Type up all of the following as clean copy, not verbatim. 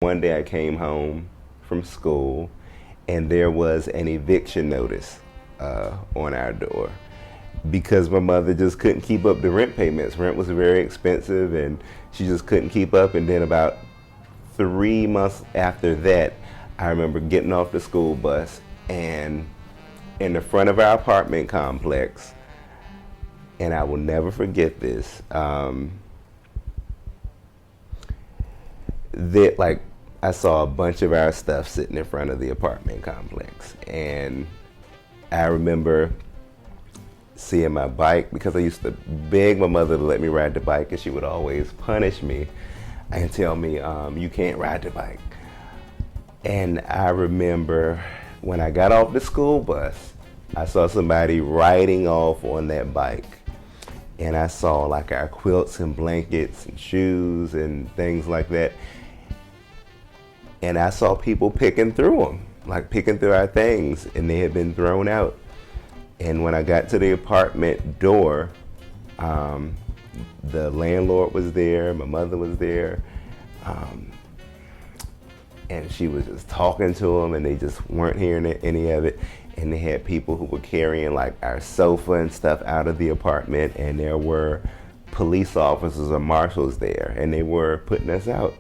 one day I came home from school and there was an eviction notice on our door because my mother just couldn't keep up the rent payments. Rent was very expensive and she just couldn't keep up. And then about 3 months after that, I remember getting off the school bus and in the front of our apartment complex, and I will never forget this, that like I saw a bunch of our stuff sitting in front of the apartment complex, and I remember seeing my bike because I used to beg my mother to let me ride the bike, and she would always punish me and tell me, you can't ride the bike. And I remember when I got off the school bus, I saw somebody riding off on that bike. And I saw like our quilts and blankets and shoes and things like that. And I saw people picking through them, like picking through our things, and they had been thrown out. And when I got to the apartment door, the landlord was there, my mother was there, and she was just talking to them and they just weren't hearing any of it. And they had people who were carrying like our sofa and stuff out of the apartment, and there were police officers or marshals there, and they were putting us out.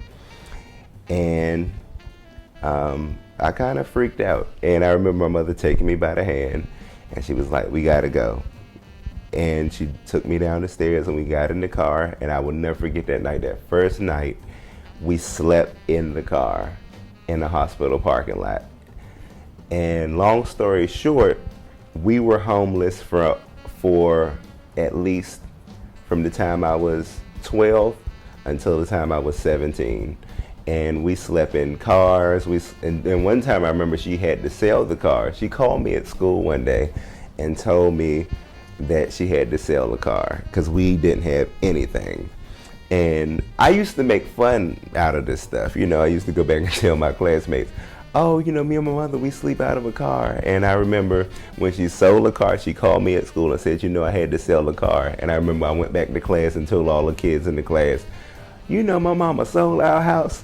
And I kind of freaked out. And I remember my mother taking me by the hand and she was like, we gotta go. And she took me down the stairs and we got in the car, and I will never forget that night. That first night, we slept in the car in the hospital parking lot. And long story short, we were homeless for at least from the time I was 12 until the time I was 17. And we slept in cars. And one time I remember she had to sell the car. She called me at school one day and told me that she had to sell the car because we didn't have anything. And I used to make fun out of this stuff. You know, I used to go back and tell my classmates, oh, you know, me and my mother, we sleep out of a car. And I remember when she sold the car, she called me at school and said, you know, I had to sell the car. And I remember I went back to class and told all the kids in the class, you know, my mama sold our house.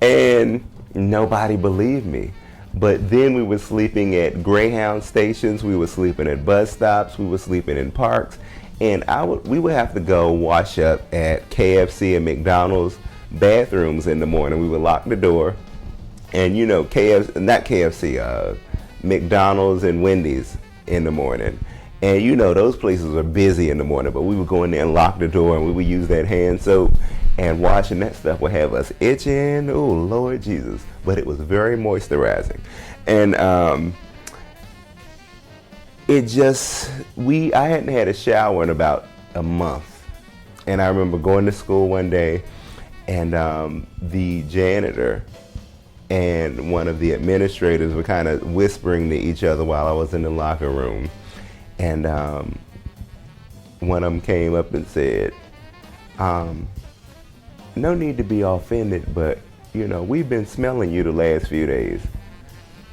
And nobody believed me. But then we were sleeping at Greyhound stations, we were sleeping at bus stops, we were sleeping in parks. And we would have to go wash up at KFC and McDonald's bathrooms in the morning. We would lock the door, and you know, McDonald's and Wendy's in the morning. And you know, those places are busy in the morning, but we would go in there and lock the door, and we would use that hand soap, and washing that stuff would have us itching. Oh, Lord Jesus. But it was very moisturizing. And I hadn't had a shower in about a month. And I remember going to school one day, and the janitor and one of the administrators were kind of whispering to each other while I was in the locker room. And one of them came up and said, no need to be offended, but you know, we've been smelling you the last few days.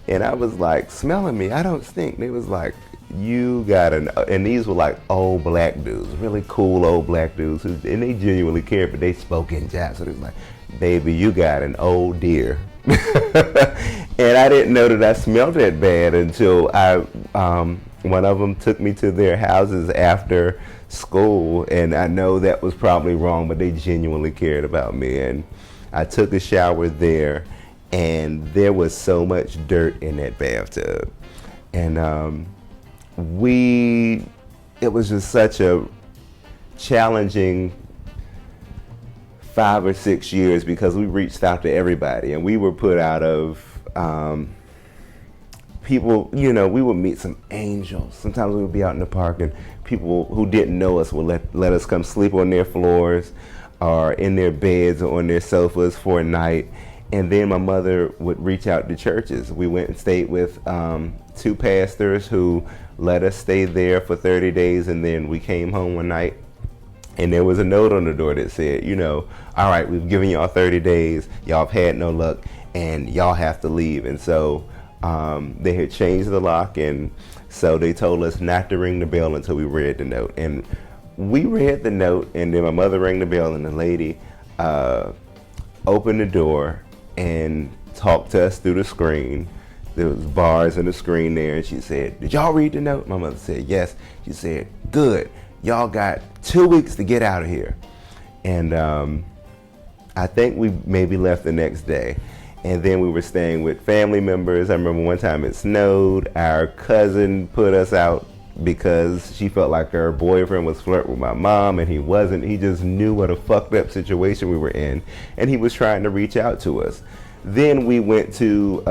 And I was like, smelling me? I don't stink. They was like, you got and these were like old black dudes, really cool old black dudes, and they genuinely cared, but they spoke in Jap. So they was like, baby, you got an old deer. And I didn't know that I smelled that bad until one of them took me to their houses after school, and I know that was probably wrong, but they genuinely cared about me. And I took a shower there, and there was so much dirt in that bathtub. And it was just such a challenging 5 or 6 years because we reached out to everybody, and we were put out of people, you know, we would meet some angels. Sometimes we would be out in the park and people who didn't know us would let us come sleep on their floors or in their beds or on their sofas for a night. And then my mother would reach out to churches. We went and stayed with 2 pastors who let us stay there for 30 days, and then we came home one night and there was a note on the door that said, you know, all right, we've given y'all 30 days, y'all have had no luck, and y'all have to leave. And so they had changed the lock, and so they told us not to ring the bell until we read the note. And we read the note, and then my mother rang the bell, and the lady opened the door and talked to us through the screen. There was bars in the screen there, and she said, "Did y'all read the note?" My mother said, "Yes." She said, "Good. Y'all got 2 weeks to get out of here." And I think we maybe left the next day. And then we were staying with family members. I remember one time it snowed. Our cousin put us out because she felt like her boyfriend was flirting with my mom, and he wasn't. He just knew what a fucked up situation we were in, and he was trying to reach out to us. Then we went to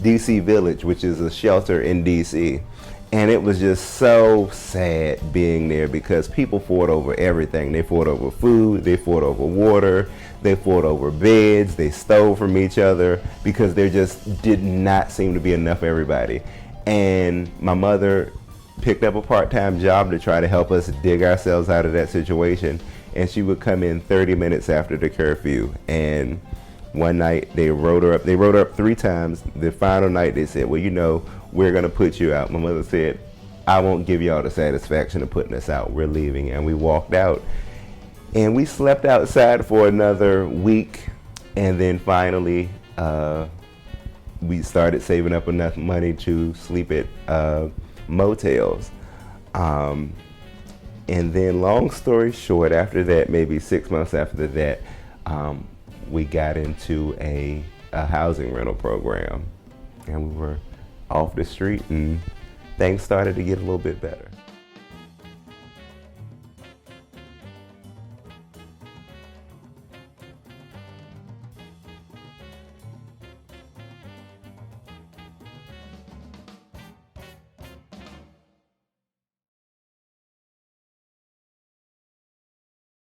DC Village, which is a shelter in DC. And it was just so sad being there because people fought over everything. They fought over food, they fought over water, they fought over beds, they stole from each other because there just did not seem to be enough for everybody. And my mother picked up a part-time job to try to help us dig ourselves out of that situation. And she would come in 30 minutes after the curfew. And one night they wrote her up 3 times. The final night they said, "Well, you know, we're gonna put you out." My mother said, "I won't give y'all the satisfaction of putting us out. We're leaving." And we walked out. And we slept outside for another week. And then finally, we started saving up enough money to sleep at motels. And then long story short, after that, maybe 6 months after that, we got into a housing rental program, and we were off the street, and things started to get a little bit better.